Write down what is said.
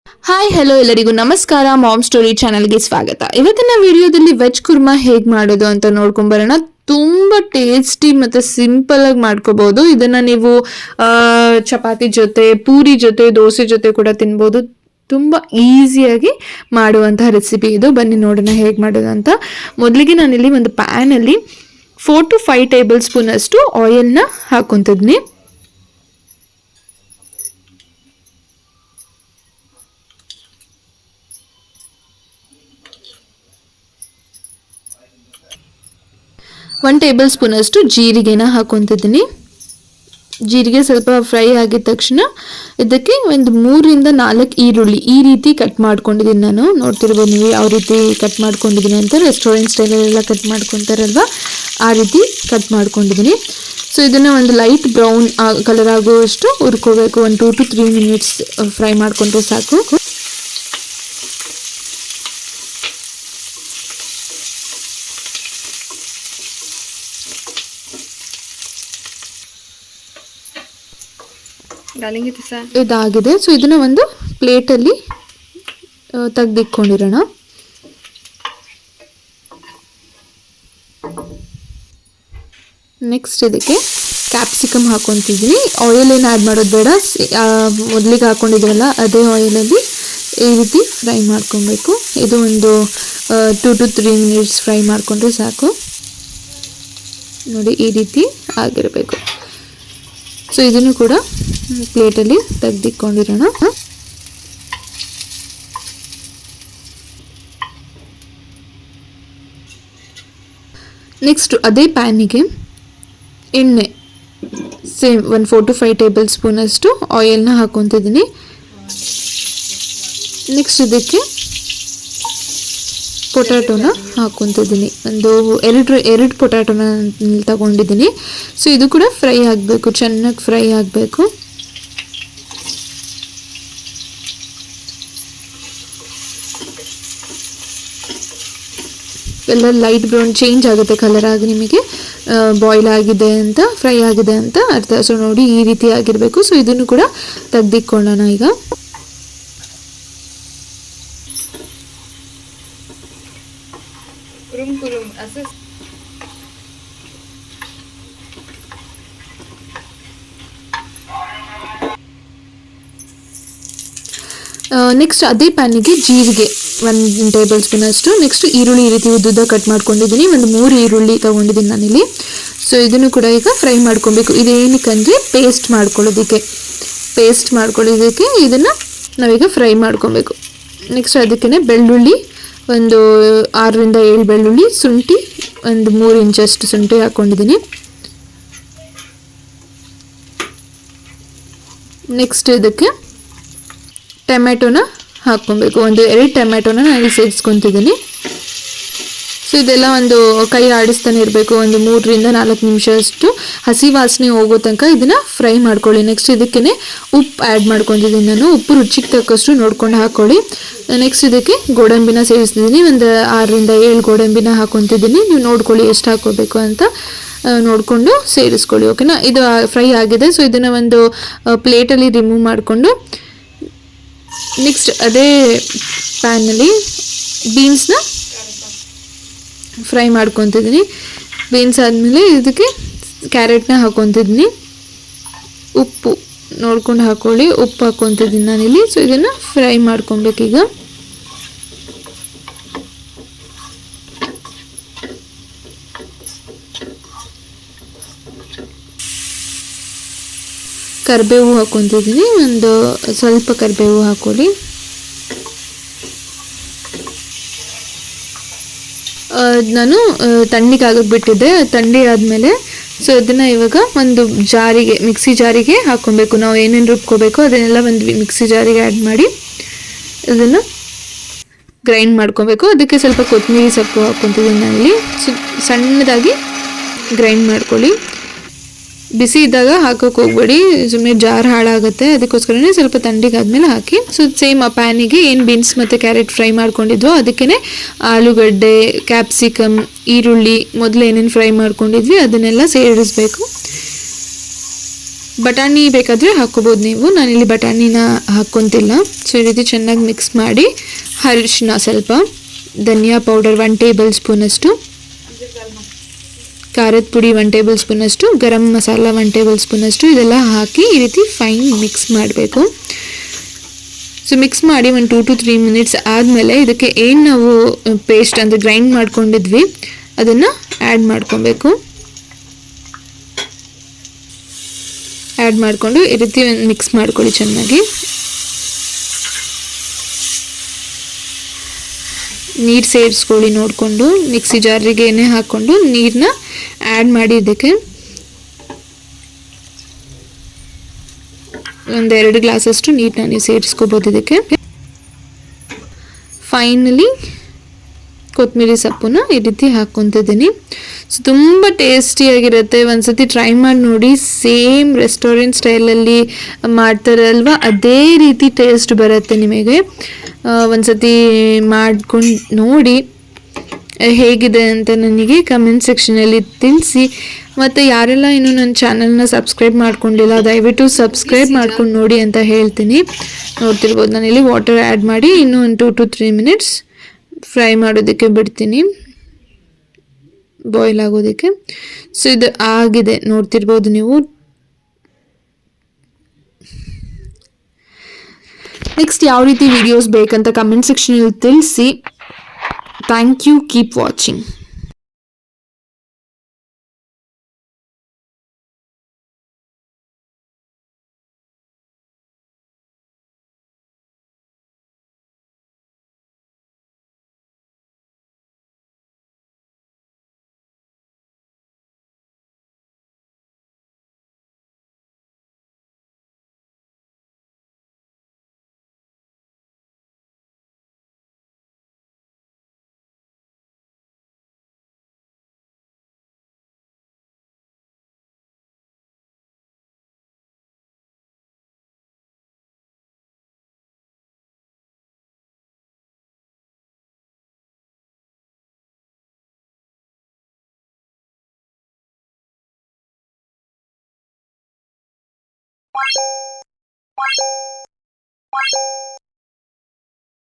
Hi hello ಎಲ್ಲರಿಗೂ ನಮಸ್ಕಾರ. Ma'am story ಚಾನಲ್ಗೆ ಸ್ವಾಗತ. ಇವತ್ತಿನ ವಿಡಿಯೋದಲ್ಲಿ ವೆಜ್ ಕುರ್ಮಾ ಹೇಗೆ ಮಾಡೋದು ಅಂತ ನೋಡ್ಕೊಂಡ್ ಬರೋಣ. ತುಂಬ ಟೇಸ್ಟಿ ಮತ್ತು ಸಿಂಪಲ್ ಆಗಿ ಮಾಡ್ಕೋಬಹುದು. ಇದನ್ನ ನೀವು ಚಪಾತಿ ಜೊತೆ, ಪೂರಿ ಜೊತೆ, ದೋಸೆ ಜೊತೆ ಕೂಡ ತಿನ್ಬೋದು. ತುಂಬ ಈಸಿಯಾಗಿ ಮಾಡುವಂತಹ ರೆಸಿಪಿ ಇದು. ಬನ್ನಿ ನೋಡೋಣ ಹೇಗೆ ಮಾಡೋದು ಅಂತ. ಮೊದಲಿಗೆ ನಾನಿಲ್ಲಿ ಒಂದು ಪ್ಯಾನಲ್ಲಿ 4 to 5 ಟೇಬಲ್ ಸ್ಪೂನ್ ಅಷ್ಟು ಆಯಿಲ್ನ ಹಾಕೊಂತಿದ್ನಿ. ಒಂದು ಟೇಬಲ್ ಸ್ಪೂನ್ ಅಷ್ಟು ಜೀರಿಗೆನ ಹಾಕೊತಿದ್ದೀನಿ. ಜೀರಿಗೆ ಸ್ವಲ್ಪ ಫ್ರೈ ಆಗಿದ ತಕ್ಷಣ ಇದಕ್ಕೆ ಒಂದು 3 ರಿಂದ 4 ಈರುಳ್ಳಿ ಈ ರೀತಿ ಕಟ್ ಮಾಡ್ಕೊಂಡಿದ್ದೀನಿ. ನಾನು ನೋಡ್ತಿರ್ಬೋದು ನೀವು ಯಾವ ರೀತಿ ಕಟ್ ಮಾಡ್ಕೊಂಡಿದ್ದೀನಿ ಅಂತ. ರೆಸ್ಟೋರೆಂಟ್ ಸ್ಟೈಲಲ್ಲೆಲ್ಲ ಕಟ್ ಮಾಡ್ಕೊತಾರಲ್ವ, ಆ ರೀತಿ ಕಟ್ ಮಾಡ್ಕೊಂಡಿದ್ದೀನಿ. ಸೊ ಇದನ್ನು ಒಂದು ಲೈಟ್ ಬ್ರೌನ್ ಕಲರ್ ಆಗುವಷ್ಟು ಹುರ್ಕೋಬೇಕು. ಒಂದು 2 to 3 ಮಿನಿಟ್ಸ್ ಫ್ರೈ ಮಾಡ್ಕೊಂಡ್ರೆ ಸಾಕು. ಇದಾಗಿದೆ. ಸೊ ಇದನ್ನ ಒಂದು ಪ್ಲೇಟಲ್ಲಿ ತೆಗೆದಿಟ್ಕೊಂಡಿರೋಣ. ನೆಕ್ಸ್ಟ್ ಇದಕ್ಕೆ ಕ್ಯಾಪ್ಸಿಕಮ್ ಹಾಕೊತಿದ್ದೀನಿ. ಆಯಿಲ್ ಏನು ಆ್ಯಡ್ ಮಾಡೋದು ಬೇಡ, ಮೊದಲಿಗೆ ಹಾಕೊಂಡಿದ್ರಲ್ಲ ಅದೇ ಆಯಿಲಲ್ಲಿ ಈ ರೀತಿ ಫ್ರೈ ಮಾಡ್ಕೊಬೇಕು. ಇದು ಒಂದು 2 to 3 ಮಿನಿಟ್ಸ್ ಫ್ರೈ ಮಾಡಿಕೊಂಡ್ರೆ ಸಾಕು. ನೋಡಿ ಈ ರೀತಿ ಆಗಿರಬೇಕು. ಸೊ ಇದನ್ನು ಕೂಡ ಪ್ಲೇಟಲ್ಲಿ ತೆಗೆದಿಟ್ಕೊಂಡಿರೋಣ. ನೆಕ್ಸ್ಟ್ ಅದೇ ಪ್ಯಾನಿಗೆ ಎಣ್ಣೆ ಸೇಮ್ ಒಂದು 4 to 5 ಟೇಬಲ್ ಸ್ಪೂನ್ ಅಷ್ಟು ಆಯಿಲ್ನ ಹಾಕೊತಿದ್ದೀನಿ. ನೆಕ್ಸ್ಟ್ ಇದಕ್ಕೆ ಪೊಟ್ಯಾಟೋನ ಹಾಕೊತಿದ್ದೀನಿ. ಒಂದು ಎರಡು ಪೊಟ್ಯಾಟೋನ ತಗೊಂಡಿದ್ದೀನಿ. ಸೊ ಇದು ಕೂಡ ಫ್ರೈ ಆಗಬೇಕು, ಚೆನ್ನಾಗಿ ಫ್ರೈ ಆಗಬೇಕು. ಎಲ್ಲ ಲೈಟ್ ಬ್ರೌನ್ ಚೇಂಜ್ ಆಗುತ್ತೆ ಕಲರ್ ಆಗಿ, ನಿಮಗೆ ಬಾಯ್ಲ್ ಆಗಿದೆ ಅಂತ, ಫ್ರೈ ಆಗಿದೆ ಅಂತ ಅರ್ಥ. ಸೊ ನೋಡಿ ಈ ರೀತಿ ಆಗಿರಬೇಕು. ಸೊ ಇದನ್ನು ಕೂಡ ತೆಗೆದಿಟ್ಕೊಳ್ಳೋಣ ಈಗ. ನೆಕ್ಸ್ಟ್ ಅದೇ ಪ್ಯಾನಿಗೆ ಜೀರಿಗೆ 1 ಟೇಬಲ್ ಸ್ಪೂನ್ ಅಷ್ಟು. ನೆಕ್ಸ್ಟ್ ಈರುಳ್ಳಿ ಈ ರೀತಿ ಉದ್ದುದ್ದ ಕಟ್ ಮಾಡ್ಕೊಂಡಿದ್ದೀನಿ. ಒಂದು 3 ಈರುಳ್ಳಿ ತೊಗೊಂಡಿದ್ದೀನಿ ನಾನಿಲ್ಲಿ. ಸೊ ಇದನ್ನು ಕೂಡ ಈಗ ಫ್ರೈ ಮಾಡ್ಕೊಬೇಕು. ಇದೇನಕ್ಕಂದರೆ ಪೇಸ್ಟ್ ಮಾಡ್ಕೊಳ್ಳೋದಕ್ಕೆ ಇದನ್ನು ನಾವೀಗ ಫ್ರೈ ಮಾಡ್ಕೊಬೇಕು. ನೆಕ್ಸ್ಟ್ ಅದಕ್ಕೆ ಬೆಳ್ಳುಳ್ಳಿ ಒಂದು 6 ರಿಂದ 7 ಬೆಳ್ಳುಳ್ಳಿ, ಶುಂಠಿ ಒಂದು 3 ಇಂಚಷ್ಟು ಶುಂಠಿ ಹಾಕ್ಕೊಂಡಿದ್ದೀನಿ. ನೆಕ್ಸ್ಟ್ ಇದಕ್ಕೆ ಟೊಮೆಟೊನ ಹಾಕ್ಕೊಬೇಕು. ಒಂದು 2 ಟೊಮೆಟೊನ ನಾನು ಸೇರಿಸ್ಕೊತಿದ್ದೀನಿ. ಸೊ ಇದೆಲ್ಲ ಒಂದು ಕೈ ಆಡಿಸ್ತಾನೆ ಇರಬೇಕು. ಒಂದು 3 ರಿಂದ 4 ನಿಮಿಷ ಅಷ್ಟು ಹಸಿ ವಾಸನೆ ಹೋಗೋ ತನಕ ಇದನ್ನು ಫ್ರೈ ಮಾಡ್ಕೊಳ್ಳಿ. ನೆಕ್ಸ್ಟ್ ಇದಕ್ಕೆ ಉಪ್ಪು ಆ್ಯಡ್ ಮಾಡ್ಕೊತಿದ್ದೀನಿ ನಾನು. ಉಪ್ಪು ರುಚಿಗೆ ತಕ್ಕಷ್ಟು ನೋಡ್ಕೊಂಡು ಹಾಕ್ಕೊಳ್ಳಿ. ನೆಕ್ಸ್ಟ್ ಇದಕ್ಕೆ ಗೋಡಂಬಿನ ಸೇರಿಸ್ತಿದ್ದೀನಿ. ಒಂದು 6 ರಿಂದ 7 ಗೋಡಂಬಿನ ಹಾಕ್ಕೊತಿದ್ದೀನಿ. ನೀವು ನೋಡ್ಕೊಳ್ಳಿ ಎಷ್ಟು ಹಾಕ್ಕೋಬೇಕು ಅಂತ ನೋಡಿಕೊಂಡು ಸೇರಿಸ್ಕೊಳ್ಳಿ. ಓಕೆನಾ. ಇದು ಫ್ರೈ ಆಗಿದೆ. ಸೊ ಇದನ್ನು ಒಂದು ಪ್ಲೇಟಲ್ಲಿ ರಿಮೂವ್ ಮಾಡಿಕೊಂಡು ನೆಕ್ಸ್ಟ್ ಅದೇ ಪ್ಯಾನಲ್ಲಿ ಬೀನ್ಸ್ನ ಫ್ರೈ ಮಾಡ್ಕೊತಿದ್ದೀನಿ. ಬೀನ್ಸ್ ಆದಮೇಲೆ ಇದಕ್ಕೆ ಕ್ಯಾರೆಟ್ನ ಹಾಕ್ಕೊತಿದ್ದೀನಿ. ಉಪ್ಪು ನೋಡ್ಕೊಂಡು ಹಾಕ್ಕೊಳ್ಳಿ. ಉಪ್ಪು ಹಾಕ್ಕೊತಿದ್ದೀನಿ ನಾನಿಲ್ಲಿ. ಸೊ ಇದನ್ನು ಫ್ರೈ ಮಾಡ್ಕೊಬೇಕೀಗ. ಕರಿಬೇವು ಹಾಕ್ಕೊತಿದ್ದೀನಿ. ಒಂದು ಸ್ವಲ್ಪ ಕರಿಬೇವು ಹಾಕ್ಕೊಳ್ಳಿ. ನಾನು ತಣ್ಣಗೆ ಆಗಕ್ಕೆ ಬಿಟ್ಟಿದ್ದೆ. ಥಂಡಿ ಆದಮೇಲೆ ಸೊ ಇದನ್ನು ಇವಾಗ ಒಂದು ಜಾರಿಗೆ, ಮಿಕ್ಸಿ ಜಾರಿಗೆ ಹಾಕ್ಕೊಬೇಕು. ನಾವು ಏನೇನು ರುಬ್ಕೋಬೇಕು ಅದನ್ನೆಲ್ಲ ಒಂದು ಮಿಕ್ಸಿ ಜಾರಿಗೆ ಆ್ಯಡ್ ಮಾಡಿ ಅದನ್ನು ಗ್ರೈಂಡ್ ಮಾಡ್ಕೊಬೇಕು. ಅದಕ್ಕೆ ಸ್ವಲ್ಪ ಕೊತ್ತಂಬರಿ ಸೊಪ್ಪು ಹಾಕ್ಕೊತಿದ್ದೀನಿ ನಾನಿಲ್ಲಿ. ಸಣ್ಣದಾಗಿ ಗ್ರೈಂಡ್ ಮಾಡ್ಕೊಳ್ಳಿ. ಬಿಸಿ ಇದ್ದಾಗ ಹಾಕೋಕೆ ಹೋಗ್ಬೇಡಿ, ಸುಮ್ಮನೆ ಜಾರ್ ಹಾಳಾಗುತ್ತೆ. ಅದಕ್ಕೋಸ್ಕರನೇ ಸ್ವಲ್ಪ ತಣ್ಣಗಾದ್ಮೇಲೆ ಹಾಕಿ. ಸೊ ಸೇಮ್ ಆ ಪ್ಯಾನಿಗೆ ಏನು ಬೀನ್ಸ್ ಮತ್ತು ಕ್ಯಾರೆಟ್ ಫ್ರೈ ಮಾಡ್ಕೊಂಡಿದ್ವೋ ಅದಕ್ಕೇ ಆಲೂಗಡ್ಡೆ, ಕ್ಯಾಪ್ಸಿಕಮ್, ಈರುಳ್ಳಿ ಮೊದಲು ಏನೇನು ಫ್ರೈ ಮಾಡ್ಕೊಂಡಿದ್ವಿ ಅದನ್ನೆಲ್ಲ ಸೇರಿಸಬೇಕು. ಬಟಾಣಿ ಬೇಕಾದರೆ ಹಾಕ್ಕೋಬೋದು ನೀವು. ನಾನಿಲ್ಲಿ ಬಟಾಣಿನ ಹಾಕ್ಕೊತಿಲ್ಲ. ಸೊ ಈ ರೀತಿ ಚೆನ್ನಾಗಿ ಮಿಕ್ಸ್ ಮಾಡಿ ಅರಿಶಿನ ಸ್ವಲ್ಪ, ಧನಿಯಾ ಪೌಡರ್ 1 ಟೇಬಲ್ ಸ್ಪೂನಷ್ಟು, ಖಾರದ ಪುಡಿ 1 ಟೇಬಲ್ ಸ್ಪೂನಷ್ಟು, ಗರಂ ಮಸಾಲ 1 ಟೇಬಲ್ ಸ್ಪೂನಷ್ಟು ಇದೆಲ್ಲ ಹಾಕಿ ಈ ರೀತಿ ಫೈನ್ ಮಿಕ್ಸ್ ಮಾಡಬೇಕು. ಸೊ ಮಿಕ್ಸ್ ಮಾಡಿ ಒಂದು 2 to 3 ಮಿನಿಟ್ಸ್ ಆದಮೇಲೆ ಇದಕ್ಕೆ ಏನು ನಾವು ಪೇಸ್ಟ್ ಅಂದರೆ ಗ್ರೈಂಡ್ ಮಾಡ್ಕೊಂಡಿದ್ವಿ ಅದನ್ನು ಆ್ಯಡ್ ಮಾಡ್ಕೊಬೇಕು. ಆ್ಯಡ್ ಮಾಡಿಕೊಂಡು ಈ ರೀತಿ ಮಿಕ್ಸ್ ಮಾಡ್ಕೊಳ್ಳಿ ಚೆನ್ನಾಗಿ. ನೀರು ಸೇರಿಸ್ಕೊಳ್ಳಿ ನೋಡಿಕೊಂಡು, ಮಿಕ್ಸಿ ಜಾರಿಗೆ ಎಣ್ಣೆ ಹಾಕ್ಕೊಂಡು ನೀರನ್ನ ಆ್ಯಡ್ ಮಾಡಿ ಇದಕ್ಕೆ 1-2 ಗ್ಲಾಸಷ್ಟು ನೀರನ್ನ ನೀವು ಸೇರಿಸ್ಕೋಬೋದು ಇದಕ್ಕೆ. ಫೈನಲಿ ಕೊತ್ತಂಬರಿ ಸೊಪ್ಪನ್ನ ಈ ರೀತಿ ಹಾಕ್ಕೊತಿದ್ದೀನಿ. ಸೊ ತುಂಬ ಟೇಸ್ಟಿಯಾಗಿರುತ್ತೆ. ಒಂದ್ಸತಿ ಟ್ರೈ ಮಾಡಿ ನೋಡಿ. ಸೇಮ್ ರೆಸ್ಟೋರೆಂಟ್ ಸ್ಟೈಲಲ್ಲಿ ಮಾಡ್ತಾರಲ್ವ ಅದೇ ರೀತಿ ಟೇಸ್ಟ್ ಬರುತ್ತೆ ನಿಮಗೆ. ಒಂದ್ಸತಿ ಮಾಡ್ಕೊಂಡು ನೋಡಿ ಹೇಗಿದೆ ಅಂತ ನನಗೆ ಕಮೆಂಟ್ ಸೆಕ್ಷನಲ್ಲಿ ತಿಳಿಸಿ. ಮತ್ತು ಯಾರೆಲ್ಲ ಇನ್ನೂ ನನ್ನ ಚಾನಲ್ನ ಸಬ್ಸ್ಕ್ರೈಬ್ ಮಾಡ್ಕೊಂಡಿಲ್ಲ ದಯವಿಟ್ಟು ಸಬ್ಸ್ಕ್ರೈಬ್ ಮಾಡ್ಕೊಂಡು ನೋಡಿ ಅಂತ ಹೇಳ್ತೀನಿ. ನೋಡ್ತಿರ್ಬೋದು ನಾನಿಲ್ಲಿ ವಾಟರ್ ಆ್ಯಡ್ ಮಾಡಿ ಇನ್ನೂ ಒಂದು 2 to 3 ಮಿನಿಟ್ಸ್ ಫ್ರೈ ಮಾಡೋದಕ್ಕೆ ಬಿಡ್ತೀನಿ, ಬಾಯ್ಲ್ ಆಗೋದಕ್ಕೆ. ಸೊ ಇದು ಆಗಿದೆ ನೋಡ್ತಿರ್ಬೋದು ನೀವು. ನೆಕ್ಸ್ಟ್ ಯಾವ ರೀತಿ ವಿಡಿಯೋಸ್ ಬೇಕಂತ ಕಮೆಂಟ್ ಸೆಕ್ಷನಲ್ಲಿ ತಿಳಿಸಿ. Thank you, keep watching.